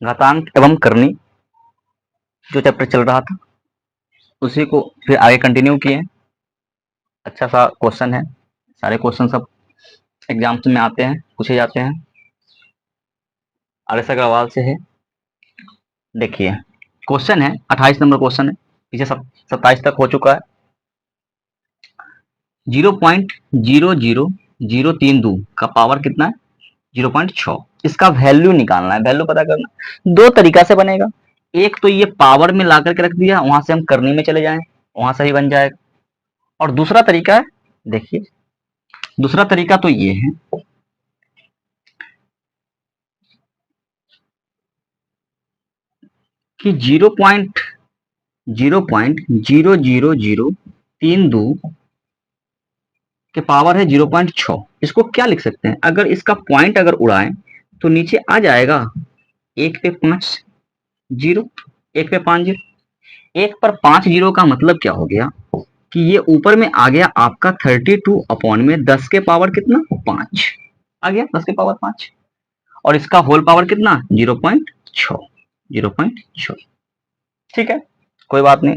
घातांक एवं करनी जो चैप्टर चल रहा था उसी को फिर आगे कंटिन्यू किए। अच्छा सा क्वेश्चन है, सारे क्वेश्चन सब एग्जाम्स में आते हैं, पूछे जाते हैं। आरएस अग्रवाल से है। देखिए क्वेश्चन है 28 नंबर क्वेश्चन है, पीछे 27 तक हो चुका है। 0.00032 का पावर कितना है? 0.6। इसका वैल्यू निकालना है, वैल्यू पता करना। दो तरीका से बनेगा। एक तो ये पावर में ला करके रख दिया, वहां से हम करनी में चले जाएं, वहां सही बन जाएगा। और दूसरा तरीका है, देखिए दूसरा तरीका तो ये है कि 0.00032 के पावर है 0.6। इसको क्या लिख सकते हैं? अगर इसका पॉइंट अगर उड़ाएं तो नीचे आ जाएगा 1 पे 5 जीरो, 1 पे 5 जीरो। 1 पर 5 जीरो का मतलब क्या हो गया कि ये ऊपर में आ गया आपका 32 अपॉन में 10 के पावर कितना? 5 आ गया, 10 के पावर 5। और इसका होल पावर कितना? 0.6। 0.6 ठीक है, कोई बात नहीं।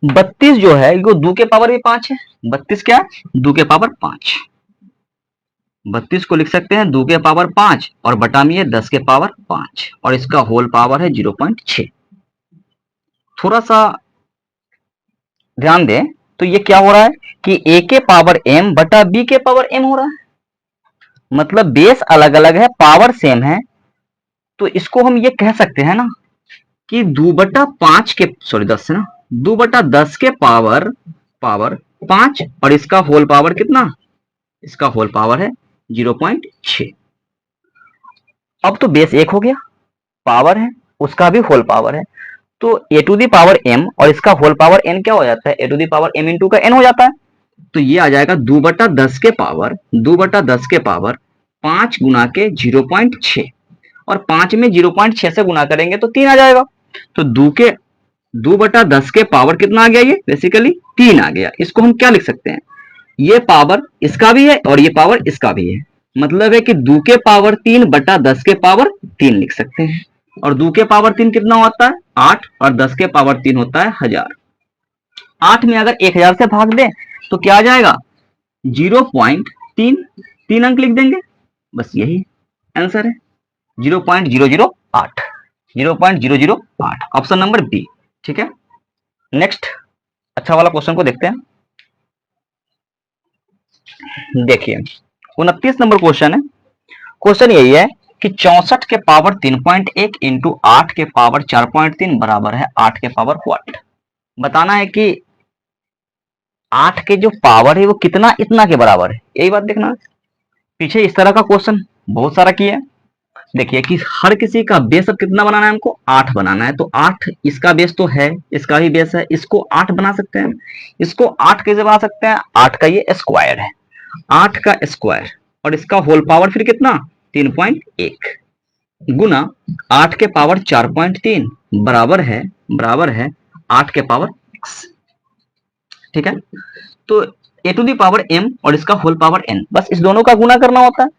32 जो है वो 2 के पावर भी 5 है। 32 क्या है? 2 के पावर 5। 32 को लिख सकते हैं 2 के पावर 5 और बटा में 10 के पावर 5 और इसका होल पावर है 0.6। थोड़ा सा ध्यान दें तो ये क्या हो रहा है कि a के पावर m बटा b के पावर m हो रहा है। मतलब बेस अलग अलग है, पावर सेम है। तो इसको हम ये कह सकते हैं ना कि 2/5 के, सॉरी 10 से ना, 2/10 के पावर 5 और इसका होल पावर कितना? इसका होल पावर है 0.6। अब तो बेस 1 हो गया, पावर है, उसका भी होल पावर है। तो a to the power m और इसका होल पावर n क्या हो जाता है? a to the power m into का n हो जाता है। तो ये आ जाएगा 2/10 के पावर 2/10 के पावर 5 गुना के 0.6 और 5 में 0.6 से गुना करेंगे तो 3 आ जाएगा। तो 2/10 के पावर कितना आ गया? ये बेसिकली 3 आ गया। इसको हम क्या लिख सकते हैं? ये पावर इसका भी है और ये पावर इसका भी है। मतलब है कि 2 के पावर 3/10 के पावर 3 लिख सकते हैं। और 2 के पावर 3 कितना होता है? 8 और 10 के पावर 3 होता है 1000। 8 में अगर 1000 से भाग दें तो क्या आ जाएगा? 0.3, 3 अंक लिख देंगे, बस यही आंसर है। 0.008, 0.008 ऑप्शन नंबर बी। ठीक है, नेक्स्ट अच्छा वाला क्वेश्चन को देखते हैं। देखिए 29 नंबर क्वेश्चन है। क्वेश्चन यही है कि 64 के पावर 3.1 इंटू 8 के पावर 4.3 बराबर है 8 के पावर व्हाट। बताना है कि 8 के जो पावर है वो कितना इतना के बराबर है, यही बात देखना है। पीछे इस तरह का क्वेश्चन बहुत सारा किया है। देखिए कि हर किसी का बेस अब कितना बनाना है? हमको 8 बनाना है। तो 8 इसका बेस तो है, इसका भी बेस है, इसको 8 बना सकते हैं। इसको 8 कैसे बना सकते हैं? 8 का ये स्क्वायर है, 8 का स्क्वायर और इसका होल पावर फिर कितना? 3.1 गुना 8 के पावर 4.3 बराबर है 8 के पावर x। ठीक है, तो a to the power m और इसका होल पावर n, बस इस दोनों का गुना करना होता है।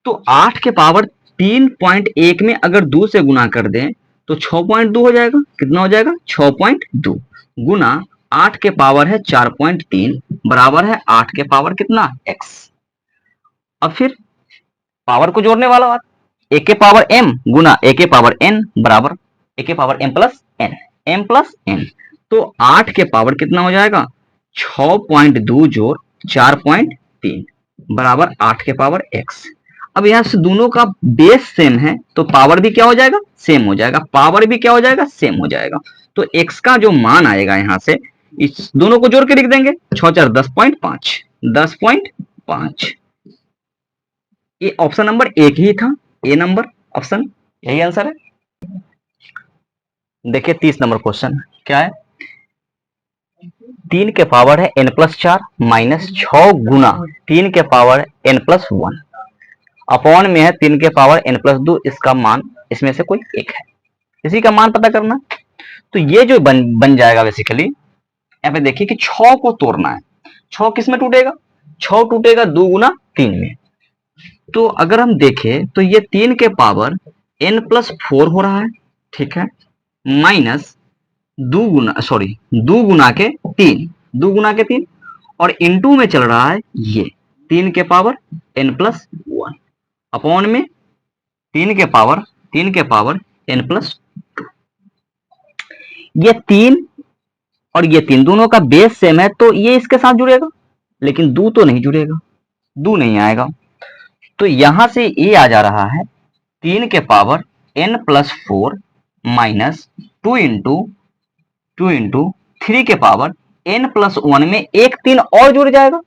तो 8 के पावर 3.1 में अगर 2 से गुना कर दें तो 6.2 हो जाएगा। कितना हो जाएगा? 6.2 गुना 8 के पावर है 4.3 बराबर है 8 के पावर कितना? x। अब फिर पावर को जोड़ने वाला बात, a के पावर m गुना a के पावर n बराबर a के पावर m प्लस n। तो 8 के पावर कितना हो जाएगा? 6.2 जोड़ 4.3 बराबर 8 के पावर x। अब यहां से दोनों का बेस सेम है तो पावर भी क्या हो जाएगा? सेम हो जाएगा। पावर भी क्या हो जाएगा? सेम हो जाएगा। तो x का जो मान आएगा यहां से इस दोनों को जोड़ के लिख देंगे। 6 4 10.5, 10.5। ये ऑप्शन नंबर एक ही था, ए नंबर ऑप्शन, यही आंसर है। देखिए 30 नंबर क्वेश्चन क्या है? 3 के पावर है n+4 माइनस 6 गुना 3 के पावर n+1 अपॉन में है 3 के पावर n+2। इसका मान इसमें से कोई एक है, इसी का मान पता करना। तो ये जो बन जाएगा बेसिकली, यहाँ पे देखिए कि 6 को तोड़ना है। 6 किस में टूटेगा? 6 टूटेगा 2 गुना 3 में। तो अगर हम देखें तो ये 3 के पावर n+4 हो रहा है, ठीक है, माइनस 2 गुना के 3 और इनटू में चल रहा है ये 3 के पावर n+1 अपॉन में 3 के पावर n+2। ये 3 और ये 3 दोनों का बेस सेम है तो ये इसके साथ जुड़ेगा, लेकिन दो तो नहीं जुड़ेगा, दो नहीं आएगा, तो यहां से ये आ जा रहा है 3 के पावर n+4 माइनस 2 इंटू 3 के पावर n+1 में एक 3 और जुड़ जाएगा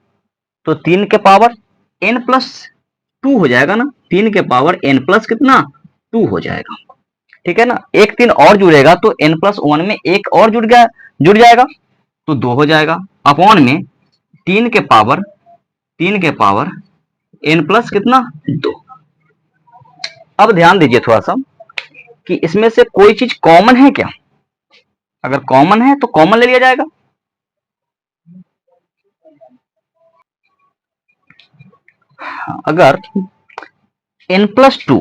तो 3 के पावर n+2 हो जाएगा ना, 3 के पावर n+ कितना 2 हो जाएगा, ठीक है ना। एक 3 और जुड़ेगा तो n+1 में एक और जुड़ जाएगा तो 2 हो जाएगा, अपॉन में 3 के पावर n+ कितना 2। अब ध्यान दीजिए थोड़ा सा कि इसमें से कोई चीज कॉमन है क्या, अगर कॉमन है तो कॉमन ले लिया जाएगा। अगर n+2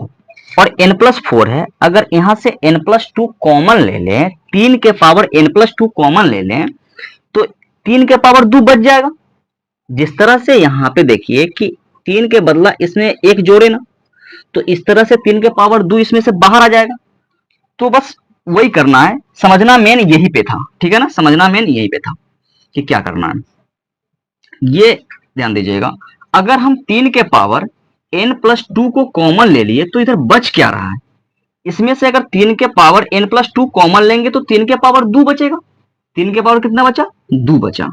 और n+4 है, अगर यहां से n+2 कॉमन ले लें, 3 के पावर n+2 कॉमन ले लें तो 3 के पावर 2 बच जाएगा। जिस तरह से यहां पे देखिए कि 3 के बदला इसमें एक जोड़े ना, तो इस तरह से 3 के पावर 2 इसमें से बाहर आ जाएगा। तो बस वही करना है, समझना मेन यही पे था, ठीक है ना, समझना मेन यही पे था कि क्या करना है। ये ध्यान दीजिएगा, अगर हम 3 के पावर n+2 को कॉमन ले लिए तो इधर बच क्या रहा है, इसमें से अगर 3 के पावर n+2 कॉमन लेंगे तो 3 के पावर 2 बचेगा, 3 के पावर कितना बचा 2 बचा,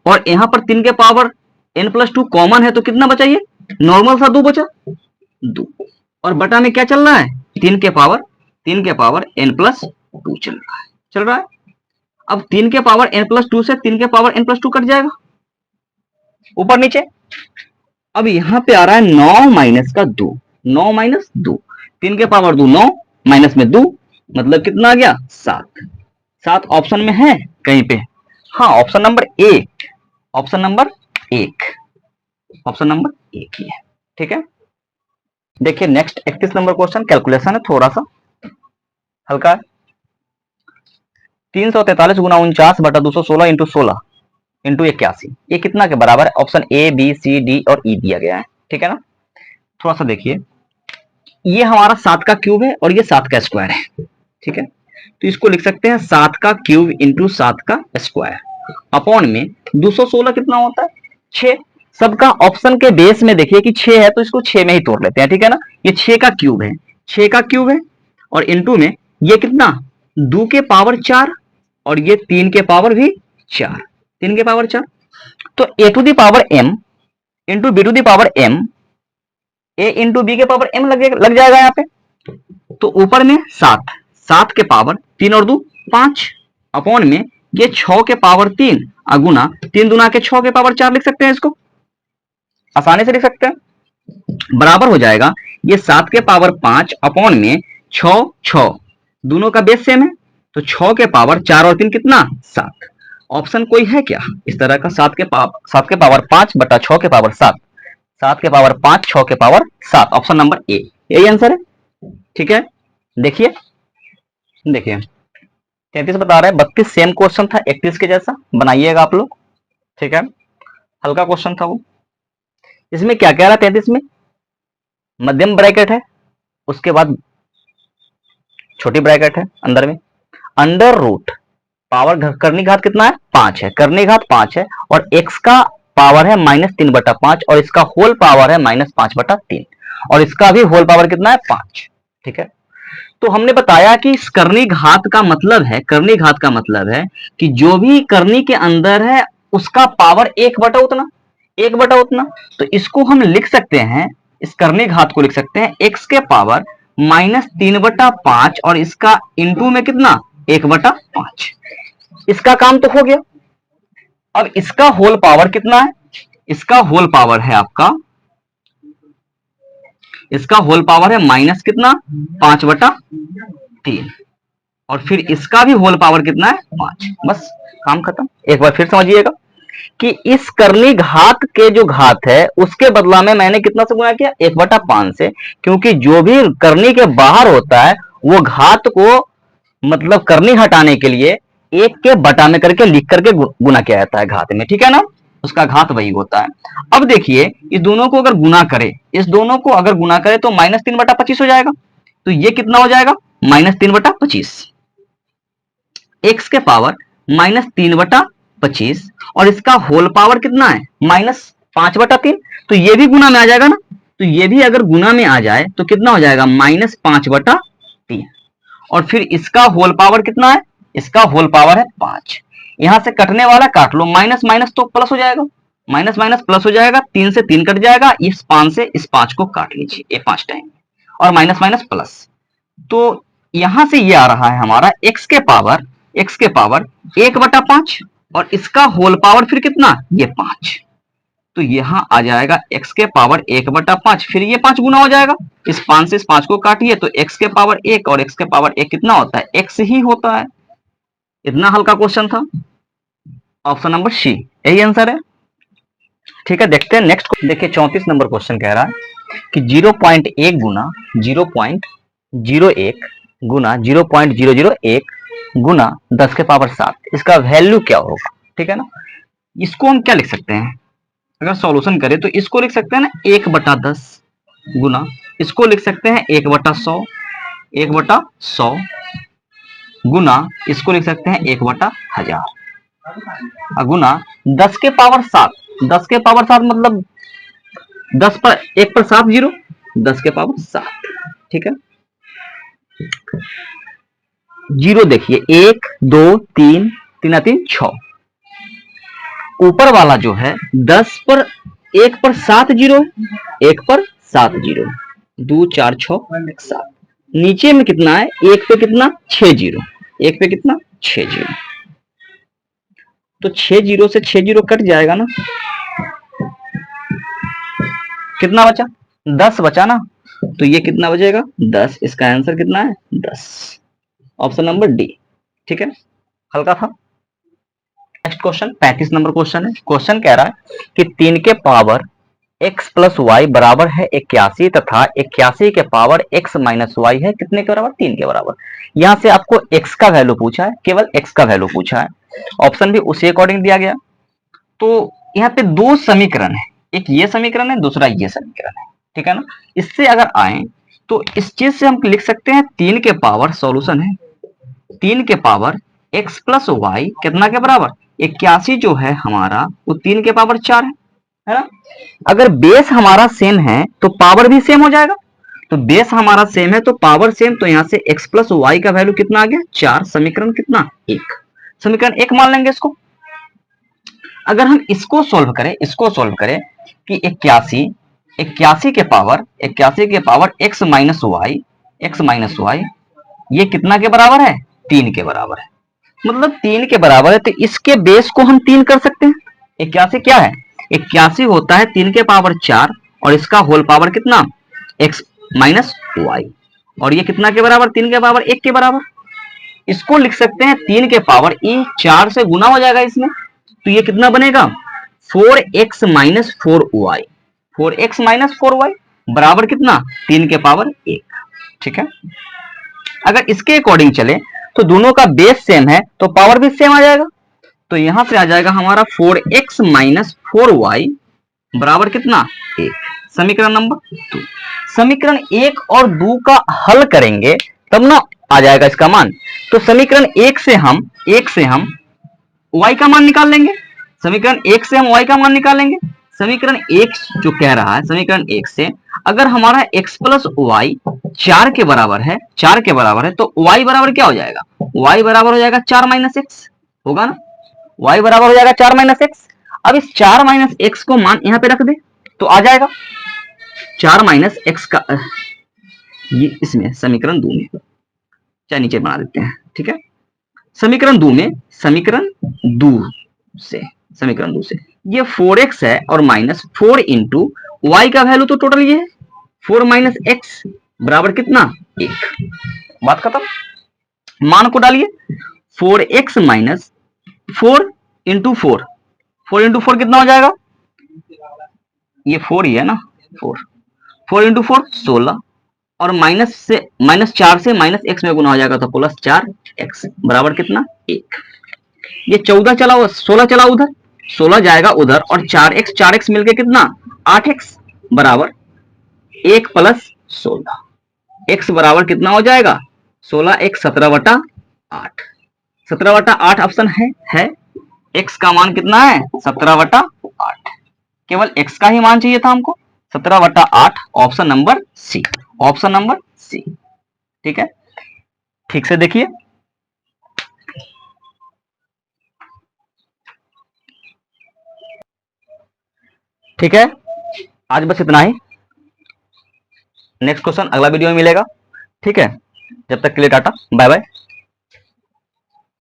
और यहां पर 3 के पावर n+2 कॉमन है तो कितना बचा, ये नॉर्मल सा 2 बचा 2, और बटा में क्या चल रहा है 3 के पावर n+2 चल रहा है। अब 3 के पावर n+2 से 3 के पावर n+2 कट जाएगा ऊपर नीचे। अब यहां पे आ रहा है 9 माइनस का 2, 9 माइनस 2, 3 के पावर 2 9 माइनस में 2 मतलब कितना आ गया 7। 7 ऑप्शन में है कहीं पे, हाँ ऑप्शन नंबर 1, ऑप्शन नंबर 1 ही है, ठीक है। देखिए नेक्स्ट 31 नंबर क्वेश्चन, कैलकुलेशन है थोड़ा सा हल्का है। 343 गुना 49 बटा 216 इंटू 16 इंटू 81, ये कितना के बराबर है, option A B C D और ई दिया गया है, ठीक है ना। थोड़ा सा देखिए, ये हमारा 7 का क्यूब है और ये 7 का स्क्वायर है, ठीक है, तो इसको लिख सकते हैं 7 का क्यूब इंटू 7 का स्क्वायर अपॉन में 216 कितना होता है 6। सबका ऑप्शन के बेस में देखिए कि 6 है तो इसको 6 में ही तोड़ लेते हैं, ठीक है ना। ये 6 का क्यूब है और इंटू में ये कितना 2 के पावर 4 और ये 3 के पावर भी 4, 3 के पावर 4, तो a to the power m into b to the power m, a into B के पावर m लग जाएगा यहाँ पे, तो ऊपर में 7 के पावर 3 और 2 5 अपॉन में ये 6 के पावर 3 गुना 3 दुना के 6 के पावर 4 लिख सकते हैं, इसको आसानी से लिख सकते हैं, बराबर हो जाएगा ये 7 के पावर 5 अपॉन में 6 दोनों का बेस सेम है तो 6 के पावर 4 और 3 कितना 7। ऑप्शन कोई है क्या इस तरह का, 7 के पावर 5 बटा 6 के पावर 7, 7 के पावर 5 6 के पावर 7, ऑप्शन नंबर ए यही आंसर है, ठीक है। देखिए 33 बता रहा है, 32 सेम क्वेश्चन था 31 के जैसा, बनाइएगा आप लोग, ठीक है, हल्का क्वेश्चन था वो। इसमें क्या कह रहा है 33 में, मध्यम ब्रैकेट है, उसके बाद छोटी ब्रैकेट है अंदर में, अंडर रूट पावर करनी घात कितना है 5 है, करनी घात 5 है और x का पावर है -3/5 और इसका होल पावर है -5/3 और इसका भी होल पावर कितना है 5, ठीक है। तो हमने बताया कि इस करनी घात का मतलब है कि जो भी करनी के अंदर है उसका पावर 1/उतना, तो इसको हम लिख सकते हैं, इस करनी घात को लिख सकते हैं x के पावर -3/5 और इसका इंटू में कितना 1/5, इसका काम तो हो गया। अब इसका होल पावर कितना है, इसका होल पावर है आपका, इसका होल पावर है माइनस कितना 5/3 और फिर इसका भी होल पावर कितना है 5, बस काम खत्म। एक बार फिर समझिएगा, कि इस कर्णी घात के जो घात है उसके बदला में मैंने कितना से गुणा किया, 1/5 से, क्योंकि जो भी कर्णी के बाहर होता है वो घात को मतलब करनी हटाने के लिए एक के बटा में करके लिख करके गुना किया जाता है घात में, ठीक है ना, उसका घात वही होता है। अब देखिए इस दोनों को अगर गुना करे, इस दोनों को अगर गुना करे तो -3/25 हो जाएगा। तो ये कितना हो जाएगा, -3/25, एक्स के पावर -3/25, और इसका होल पावर कितना है, -5/3। तो ये भी गुना में आ जाएगा ना, तो ये भी अगर गुना में आ जाए तो कितना हो जाएगा, -5/3। और फिर इसका होल पावर कितना है, इसका होल पावर है 5। यहां से कटने वाला काट लो, माइनस माइनस तो प्लस हो जाएगा, माइनस माइनस प्लस हो जाएगा, 3 से 3 कट जाएगा, इस 5 से इस 5 को काट लीजिए, ये 5 टाइम, और माइनस माइनस प्लस। तो यहां से ये आ रहा है हमारा x के पावर 1/5, और इसका होल पावर फिर कितना, ये 5। तो यहां आ जाएगा x के पावर 1/5, फिर ये 5 गुना हो जाएगा, इस 5 से इस 5 को काटिए तो x के पावर 1 और x के पावर 1 कितना होता है, x ही होता है। इतना हल्का क्वेश्चन था, ऑप्शन नंबर सी यही आंसर है। ठीक है, देखते हैं नेक्स्ट। देखिए 34 नंबर क्वेश्चन कह रहा है कि 0.1 गुना 0.01 गुना 0.001 गुना 10 के पावर 7, इसका वैल्यू क्या होगा। ठीक है ना, इसको हम क्या लिख सकते हैं, अगर सॉल्यूशन करें तो इसको लिख सकते हैं ना 1/10 गुना, इसको लिख सकते हैं 1/100, 1/100 गुना, इसको लिख सकते हैं 1/1000 गुना 10 के पावर 7, 10 के पावर 7 मतलब 10 पर 1 पर 7 जीरो, 10 के पावर 7। ठीक है, जीरो देखिए 1 2 3 3 3 6, ऊपर वाला जो है 10 पर 1 पर 7 जीरो, 1 पर 7 जीरो, 2 4 6 7, नीचे में कितना है, 1 पे कितना 6 जीरो, 1 पे कितना 6 जीरो, तो 6 जीरो से 6 जीरो कट जाएगा ना, कितना बचा, 10 बचा ना, तो ये कितना बचेगा 10, इसका आंसर कितना है 10, ऑप्शन नंबर डी। ठीक है, हल्का था। नेक्स्ट क्वेश्चन 35 नंबर क्वेश्चन है। क्वेश्चन कह रहा है कि 3 के पावर x प्लस वाई बराबर है 81 तथा 81 के पावर x माइनस वाई है कितने के बराबर, 3 के बराबर। यहां से आपको x का वैल्यू पूछा है, केवल x का वैल्यू पूछा है, ऑप्शन भी उसी अकॉर्डिंग दिया गया। तो यहाँ पे दो समीकरण है, एक ये समीकरण है, दूसरा ये समीकरण है। ठीक है ना, इससे अगर आए तो इस चीज से हम लिख सकते हैं 3 के पावर, सॉल्यूशन है 3 के पावर x प्लस वाई कितना के बराबर, 81 जो है हमारा वो 3 के पावर 4 है ना। अगर बेस हमारा सेम है तो पावर भी सेम हो जाएगा, तो बेस हमारा सेम है तो पावर सेम, तो यहां से x प्लस वाई का वैल्यू कितना आ गया 4, समीकरण कितना 1, समीकरण 1 मान लेंगे इसको। अगर हम इसको सॉल्व करें, इसको सॉल्व करें कि 81 के पावर x माइनस वाई ये कितना के बराबर है, 3 के बराबर है, मतलब 3 के बराबर है, तो इसके बेस को हम 3 कर सकते हैं। 81 क्या है, 81 होता है 3 के पावर 4, और इसका होल पावर कितना x माइनस वाई, और ये कितना के बराबर, 3 के पावर 1 के बराबर। इसको लिख सकते हैं 3 के पावर e, 4 से गुना हो जाएगा इसमें, तो ये कितना बनेगा 4x minus 4y, 4x minus 4y बराबर कितना 3 के पावर 1। ठीक है, अगर इसके अकॉर्डिंग चले तो दोनों का बेस सेम है तो पावर भी सेम आ जाएगा, तो यहां से आ जाएगा हमारा 4x माइनस 4y बराबर कितना 1, समीकरण नंबर 2। समीकरण 1 और 2 का हल करेंगे तब ना आ जाएगा इसका मान, तो समीकरण 1 से हम y का मान निकाल लेंगे, समीकरण 1 से हम y का मान निकालेंगे। समीकरण 1 जो कह रहा है, समीकरण 1 से अगर हमारा x प्लस वाई 4 के बराबर है, 4 के बराबर है, तो y बराबर क्या हो जाएगा, y बराबर हो जाएगा 4 माइनस एक्स, होगा ना, y बराबर हो जाएगा 4 माइनस एक्स। अब इस 4 माइनस एक्स को मान यहां पे रख दे तो आ जाएगा 4 माइनस एक्स का, ये इसमें समीकरण 2 में, चाहे नीचे बना देते हैं। ठीक है, समीकरण 2 में, समीकरण 2 से ये 4x है और माइनस 4 इंटू वाई का वैल्यू तो टोटल ये है 4 माइनस एक्स बराबर कितना 1, बात खत्म। मान को डालिए 4x माइनस 4 इंटू 4 4 इंटू 4 कितना हो जाएगा, ये 4 ही है ना, 4, 4 इंटू 4 16, और -4 से -x में गुना हो जाएगा तो +4x बराबर कितना 1। ये 14 चला, 16 चला उधर, 16 जाएगा उधर, और 4x मिलके कितना 8x बराबर 1 + 16, x बराबर कितना हो जाएगा 16, 1 17/8, 17/8 ऑप्शन है। x का मान कितना है 17/8, केवल x का ही मान चाहिए था हमको, 17/8, option number C, option number C. ठीक है, ठीक से देखिए। ठीक है, आज बस इतना ही, नेक्स्ट क्वेश्चन अगला वीडियो में मिलेगा। ठीक है, जब तक के लिए टाटा बाय बाय।